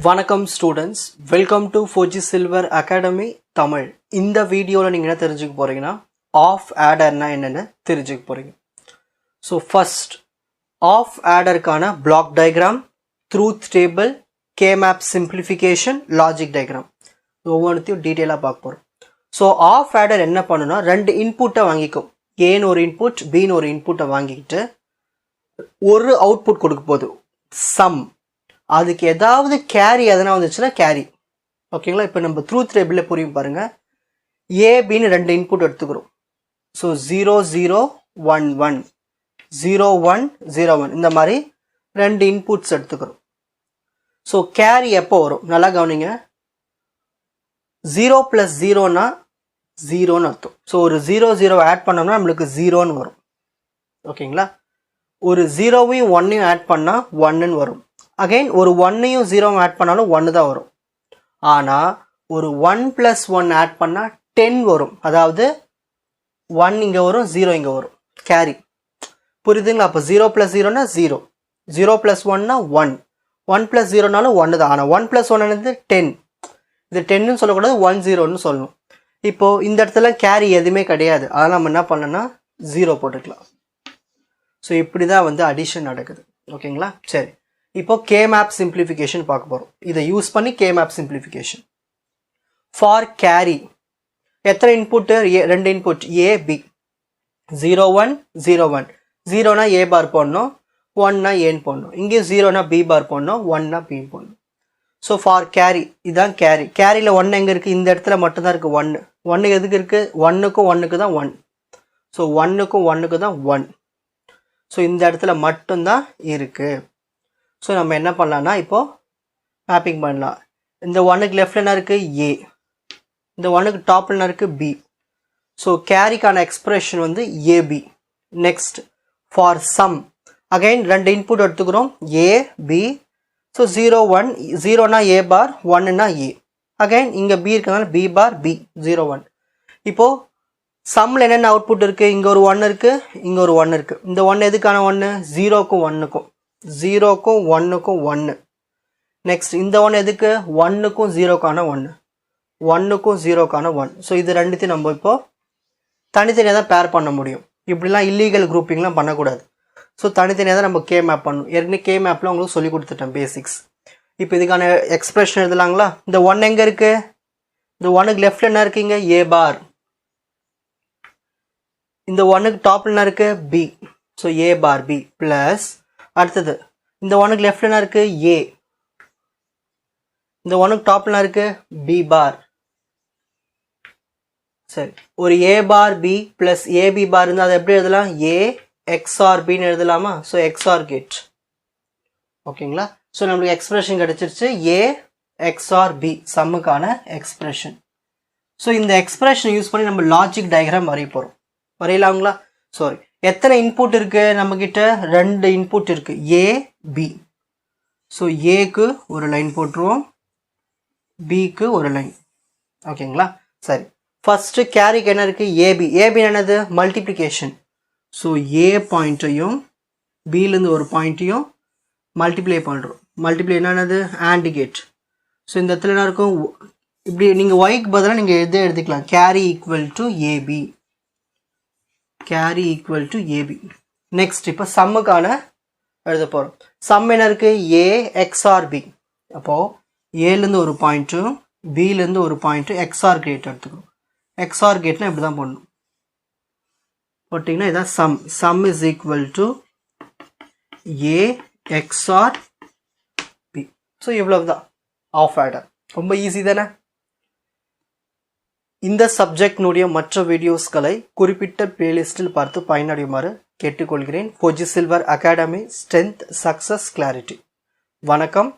வணக்கம் students, welcome to Fauji silver academy Tamil. இந்த வீடியோவில் நீங்கள் என்ன தெரிஞ்சுக்க போகிறீங்கன்னா ஆஃப் ஆடர்னா என்னென்னு தெரிஞ்சுக்க போகிறீங்க. ஸோ ஃபர்ஸ்ட் ஆஃப் ஆடருக்கான block diagram, truth table, K map simplification, logic diagram ஒவ்வொன்றையும் டீட்டெயிலாக பார்க்க போகிறோம். ஸோ ஆஃப் ஆடர் என்ன பண்ணுன்னா ரெண்டு இன்புட்டை வாங்கிக்கும். ஏன்னு ஒரு இன்புட், பின்னு ஒரு இன்புட்டை வாங்கிக்கிட்டு ஒரு அவுட்புட் கொடுக்க போகுது சம். அதுக்கு ஏதாவது கேரி எதனா வந்துச்சுன்னா கேரி. ஓகேங்களா? இப்போ நம்ம ட்ரூத் டேபிளில் புரியும் பாருங்கள். ஏபின்னு ரெண்டு இன்புட் எடுத்துக்கிறோம். ஸோ 0 0 1 1 0 1 0 1 இந்த மாதிரி ரெண்டு இன்புட்ஸ் எடுத்துக்கிறோம். ஸோ கேரி எப்போ வரும் நல்லா கவனிங்க. 0 + 0னா 0ன்னு அர்த்தம். ஸோ ஒரு 0 0 ஆட் பண்ணோம்னா நம்மளுக்கு 0ன்னு வரும். ஓகேங்களா? ஒரு 0வையும் 1ஐயும் ஆட் பண்ணால் 1ன்னு வரும். அகைன் ஒரு 1ஐயும் 0வும் ஆட் பண்ணாலும் 1 தான் வரும். ஆனால் ஒரு 1 + 1 ஆட் பண்ணால் 10 வரும். அதாவது 1 இங்கே வரும், 0 இங்கே வரும். கேரி புரியுதுங்களா? அப்போ 0 + 0னா 0, 0 + 1னா 1, 1 + 0னாலும் 1 தான். ஆனால் 1 + 1 என்னது 10. இது 10ன்னு சொல்லக்கூடாது, 1 0ன்னு சொல்லணும். இப்போது இந்த இடத்துல கேரி எதுவுமே கிடையாது. அதனால் நம்ம என்ன பண்ணோன்னா 0 போட்டுக்கலாம். ஸோ இப்படி தான் வந்து அடிஷன் நடக்குது. ஓகேங்களா? சரி, இப்போ கே மேப் சிம்பிளிஃபிகேஷன் பார்க்க போகிறோம். இதை யூஸ் பண்ணி K map simplification for carry. எத்தனை இன்புட்டு? ரெண்டு இன்புட் ஏ பி. 0 1 0 1. 0னா ஏ பார் போடணும், 1னா ஏன்னு போடணும். இங்கேயும் 0னா பி பார் போடணும், 1னா பி போடணும். ஸோ ஃபார் கேரி இதுதான் கேரி. கேரியில் 1 எங்கே இருக்குது? இந்த இடத்துல மட்டும்தான் இருக்குது 1. 1 எதுக்கு இருக்குது? 1க்கும் 1க்கு தான் 1. ஸோ 1க்கும் 1க்கு தான் 1. ஸோ இந்த இடத்துல மட்டும்தான் இருக்குது. ஸோ நம்ம என்ன பண்ணலான்னா இப்போது மேப்பிங் பண்ணலாம். இந்த 1க்கு லெஃப்டில் என்ன இருக்குது? ஏ. இந்த 1க்கு டாப்பில் என்ன இருக்குது? பி. ஸோ கேரிக்கான எக்ஸ்பிரஷன் வந்து AB. Next for sum again ரெண்டு இன்புட் எடுத்துக்கிறோம், ஏ பி. ஸோ 0 1, 0னா ஏ பார், 1னா ஏ. அகைன் இங்கே பி இருக்கிறதுனால பி பார் பி 0 1. இப்போது சம்மில் என்னென்ன அவுட்புட் இருக்குது? இங்கே ஒரு 1 இருக்குது, இங்கே ஒரு 1 இருக்குது. இந்த 1 எதுக்கான 1? 0க்கும் 1க்கும், 0க்கும் 1க்கும் 1. நெக்ஸ்ட் இந்த 1 எதுக்கு? 1க்கும் 0க்கான 1, 1க்கும் 0க்கான 1. ஸோ இது ரெண்டுத்தையும் நம்ம இப்போது தனித்தனியாக தான் பேர் பண்ண முடியும். இப்படிலாம் இல்லீகல் குரூப்பிங்லாம் பண்ணக்கூடாது. ஸோ தனித்தனியாக தான் நம்ம கே மேப் பண்ணணும். ஏற்கனவே கே மேப்பில் உங்களுக்கு சொல்லி கொடுத்துட்டேன் பேசிக்ஸ். இப்போ இதுக்கான எக்ஸ்பிரஷன் எழுதலாங்களா? இந்த 1 எங்கே இருக்குது? இந்த 1க்கு லெஃப்டில் என்ன இருக்குங்க? ஏ பார். இந்த 1க்கு டாப்பில் என்ன இருக்குது? பி. ஸோ ஏ பார் பி ப்ளஸ் அடுத்தது இந்த 1க்கு லெஃப்டில் என்ன இருக்குது? ஏ. இந்த 1க்கு டாப்பில் என்ன இருக்குது? B bar. சரி, ஒரு A bar B plus AB bar இருந்தால் அதை எப்படி எழுதலாம்? ஏ எக்ஸ்ஆர் பின்னு எழுதலாமா? So XOR gate. ஓகேங்களா? ஸோ நம்மளுக்கு எக்ஸ்பிரஷன் கிடச்சிருச்சு, ஏ எக்ஸ்ஆர் பி சம்முக்கான எக்ஸ்பிரஷன். ஸோ இந்த எக்ஸ்பிரஷன் யூஸ் பண்ணி நம்ம லாஜிக் டயக்ராம் வரைய போகிறோம். வரையலாங்களா? சாரி, எத்தனை இன்புட் இருக்குது நம்மக்கிட்ட? ரெண்டு இன்புட் இருக்குது, ஏ பி. ஸோ ஏக்கு ஒரு லைன் போட்டுருவோம், பிக்கு ஒரு லைன். ஓகேங்களா? சரி, ஃபஸ்ட்டு கேரிக்கு என்ன இருக்குது? ஏபி. ஏபி என்னது? மல்டிப்ளிகேஷன். ஸோ ஏ பாயிண்ட்டையும் பிலேருந்து ஒரு பாயிண்ட்டையும் மல்டிப்ளை பண்ணுறோம். மல்டிப்ளை என்னது? And gate. ஸோ இந்த இடத்துல என்ன இருக்கும்? இப்படி நீங்கள் ஒய்க்கு பதிலாக நீங்கள் எதை எடுத்துக்கலாம்? Carry equal to AB. Carry equal to AB. Next இப்போ சம்முக்கான எழுத போகிறோம். சம் என்ன இருக்குது? A XOR B. அப்போது ஏலேருந்து ஒரு பாயிண்ட்டும் பிலேருந்து ஒரு பாயிண்ட்டும் எக்ஸ்ஆர் கேட் எடுத்துக்கணும். எக்ஸ்ஆர் கேட்னா இப்படி தான் பண்ணணும். போட்டிங்கன்னா இதான் sum. Sum is equal to A XOR B. So இவ்வளவு தான் ஆஃப் ஆடர். ரொம்ப ஈஸி தானே? இந்த சப்ஜெக்டினுடைய மற்ற வீடியோஸ்களை குறிப்பிட்ட பிளேலிஸ்டில் பார்த்து பயனடையுமாறு கேட்டுக்கொள்கிறேன். Fauji silver academy, strength, success, clarity. வணக்கம்.